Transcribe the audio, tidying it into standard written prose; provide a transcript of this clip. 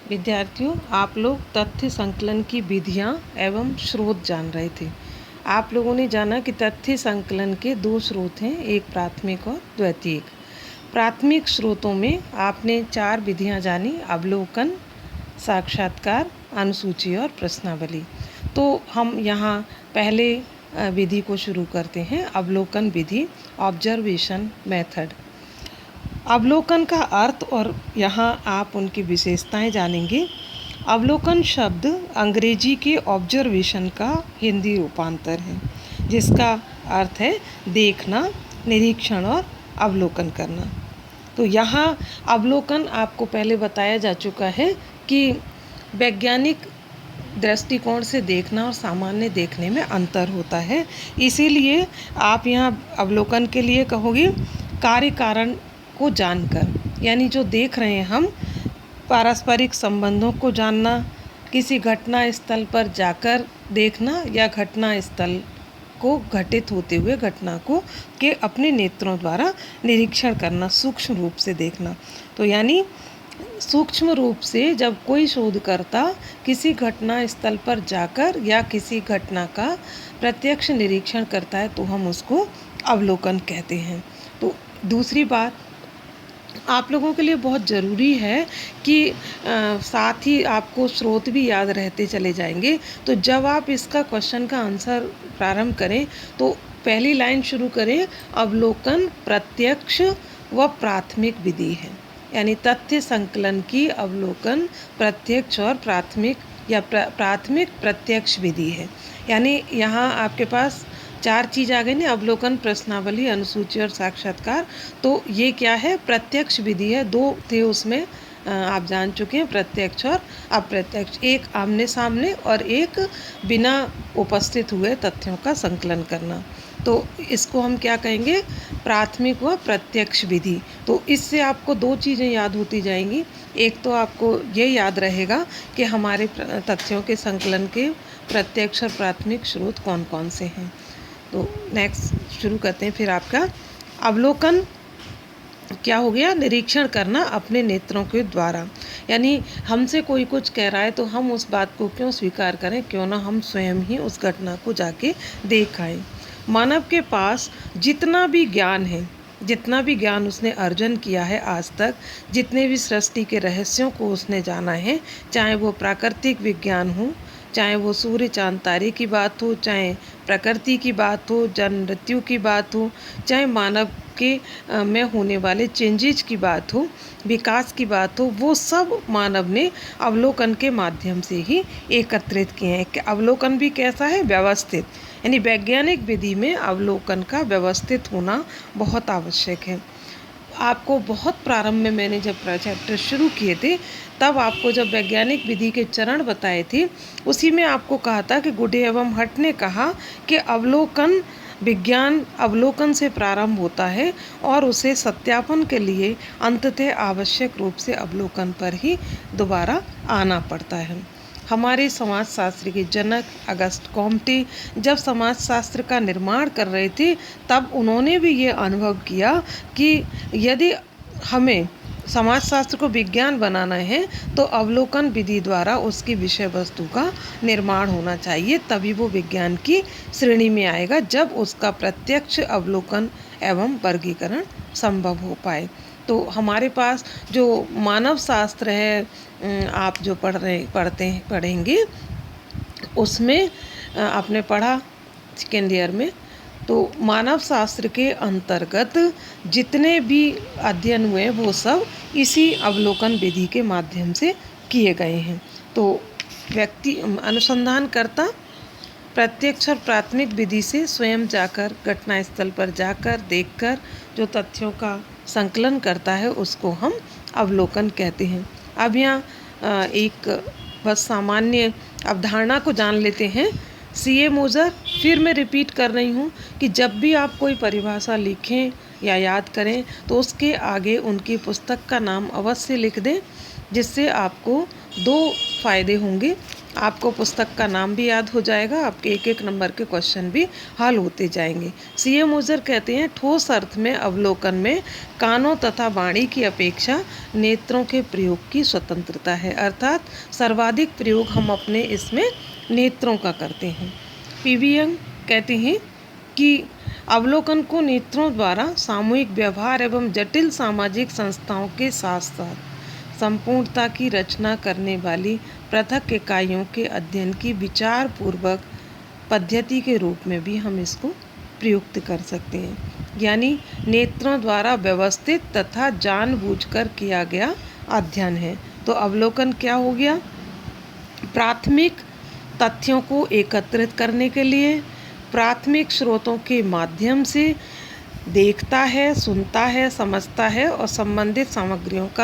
विद्यार्थियों, आप लोग तथ्य संकलन की विधियाँ एवं स्रोत जान रहे थे। आप लोगों ने जाना कि तथ्य संकलन के दो स्रोत हैं, एक प्राथमिक और द्वितीयक। प्राथमिक स्रोतों में आपने 4 विधियाँ जानी: अवलोकन, साक्षात्कार, अनुसूची और प्रश्नावली। तो हम यहाँ पहले विधि को शुरू करते हैं, अवलोकन विधि, ऑब्जर्वेशन मेथड। अवलोकन का अर्थ और यहाँ आप उनकी विशेषताएं जानेंगे। अवलोकन शब्द अंग्रेजी के ऑब्जर्वेशन का हिंदी रूपांतर है, जिसका अर्थ है देखना, निरीक्षण और अवलोकन करना। तो यहाँ अवलोकन आपको पहले बताया जा चुका है कि वैज्ञानिक दृष्टिकोण से देखना और सामान्य देखने में अंतर होता है। इसीलिए आप यहाँ अवलोकन के लिए कहोगे कार्य कारण को जानकर, यानी जो देख रहे हैं हम, पारस्परिक संबंधों को जानना, किसी घटना स्थल पर जाकर देखना या घटना स्थल को घटित होते हुए घटना को के अपने नेत्रों द्वारा निरीक्षण करना, सूक्ष्म रूप से देखना। तो यानी सूक्ष्म रूप से जब कोई शोधकर्ता किसी घटना स्थल पर जाकर या किसी घटना का प्रत्यक्ष निरीक्षण करता है तो हम उसको अवलोकन कहते हैं। तो दूसरी बात आप लोगों के लिए बहुत ज़रूरी है कि साथ ही आपको स्रोत भी याद रहते चले जाएंगे। तो जब आप इसका क्वेश्चन का आंसर प्रारंभ करें तो पहली लाइन शुरू करें, अवलोकन प्रत्यक्ष व प्राथमिक विधि है। यानी तथ्य संकलन की अवलोकन प्रत्यक्ष और प्राथमिक या प्राथमिक प्रत्यक्ष विधि है। यानी यहाँ आपके पास 4 चीज़ आ गई ना, अवलोकन, प्रश्नावली, अनुसूची और साक्षात्कार। तो ये क्या है? प्रत्यक्ष विधि है। 2 थे उसमें, आप जान चुके हैं, प्रत्यक्ष और अप्रत्यक्ष। एक आमने सामने और एक बिना उपस्थित हुए तथ्यों का संकलन करना। तो इसको हम क्या कहेंगे? प्राथमिक व प्रत्यक्ष विधि। तो इससे आपको 2 चीज़ें याद होती जाएंगी। एक तो आपको ये याद रहेगा कि हमारे तथ्यों के संकलन के प्रत्यक्ष और प्राथमिक स्रोत कौन कौन से हैं। तो नेक्स्ट शुरू करते हैं। फिर आपका अवलोकन क्या हो गया? निरीक्षण करना अपने नेत्रों के द्वारा। यानी हमसे कोई कुछ कह रहा है तो हम उस बात को क्यों स्वीकार करें, क्यों ना हम स्वयं ही उस घटना को जाके देख आएं। मानव के पास जितना भी ज्ञान है, जितना भी ज्ञान उसने अर्जन किया है आज तक, जितने भी सृष्टि के रहस्यों को उसने जाना है, चाहे वो प्राकृतिक विज्ञान हो, चाहे वो सूर्य चांद तारे की बात हो, चाहे प्रकृति की बात हो, जन्म मृत्यु की बात हो, चाहे मानव के में होने वाले चेंजेज की बात हो, विकास की बात हो, वो सब मानव ने अवलोकन के माध्यम से ही एकत्रित किए हैं। अवलोकन भी कैसा है? व्यवस्थित। यानी वैज्ञानिक विधि में अवलोकन का व्यवस्थित होना बहुत आवश्यक है। आपको बहुत प्रारंभ में मैंने जब चैप्टर शुरू किए थे तब आपको जब वैज्ञानिक विधि के चरण बताए थे, उसी में आपको कहा था कि गुडे एवं हट ने कहा कि अवलोकन, विज्ञान अवलोकन से प्रारंभ होता है और उसे सत्यापन के लिए अंततः आवश्यक रूप से अवलोकन पर ही दोबारा आना पड़ता है। हमारे समाजशास्त्र के जनक अगस्त कॉम्टे जब समाजशास्त्र का निर्माण कर रहे थे तब उन्होंने भी ये अनुभव किया कि यदि हमें समाजशास्त्र को विज्ञान बनाना है तो अवलोकन विधि द्वारा उसकी विषय वस्तु का निर्माण होना चाहिए, तभी वो विज्ञान की श्रेणी में आएगा, जब उसका प्रत्यक्ष अवलोकन एवं वर्गीकरण संभव हो पाए। तो हमारे पास जो मानव शास्त्र है, आप जो पढ़ेंगे उसमें आपने पढ़ा सेकेंड ईयर में, तो मानव शास्त्र के अंतर्गत जितने भी अध्ययन हुए वो सब इसी अवलोकन विधि के माध्यम से किए गए हैं। तो व्यक्ति अनुसंधानकर्ता प्रत्यक्ष और प्राथमिक विधि से स्वयं जाकर, घटना स्थल पर जाकर, देखकर जो तथ्यों का संकलन करता है उसको हम अवलोकन कहते हैं। अब यहाँ एक बस सामान्य अवधारणा को जान लेते हैं। सीए मोज़र, फिर मैं रिपीट कर रही हूँ कि जब भी आप कोई परिभाषा लिखें या याद करें तो उसके आगे उनकी पुस्तक का नाम अवश्य लिख दें, जिससे आपको 2 फायदे होंगे। आपको पुस्तक का नाम भी याद हो जाएगा, आपके एक एक नंबर के क्वेश्चन भी हल होते जाएंगे। सीए मोज़र कहते हैं ठोस अर्थ में अवलोकन में कानों तथा वाणी की अपेक्षा नेत्रों के प्रयोग की स्वतंत्रता है, अर्थात सर्वाधिक प्रयोग हम अपने इसमें नेत्रों का करते हैं। पीवी यंग कहते हैं कि अवलोकन को नेत्रों द्वारा सामूहिक व्यवहार एवं जटिल सामाजिक संस्थाओं के साथ साथ संपूर्णता की रचना करने वाली पृथक इकाइयों के अध्ययन की विचार पूर्वक पद्धति के रूप में भी हम इसको प्रयुक्त कर सकते हैं। यानी नेत्रों द्वारा व्यवस्थित तथा जानबूझकर किया गया अध्ययन है। तो अवलोकन क्या हो गया? प्राथमिक तथ्यों को एकत्रित करने के लिए प्राथमिक स्रोतों के माध्यम से देखता है, सुनता है, समझता है और संबंधित सामग्रियों का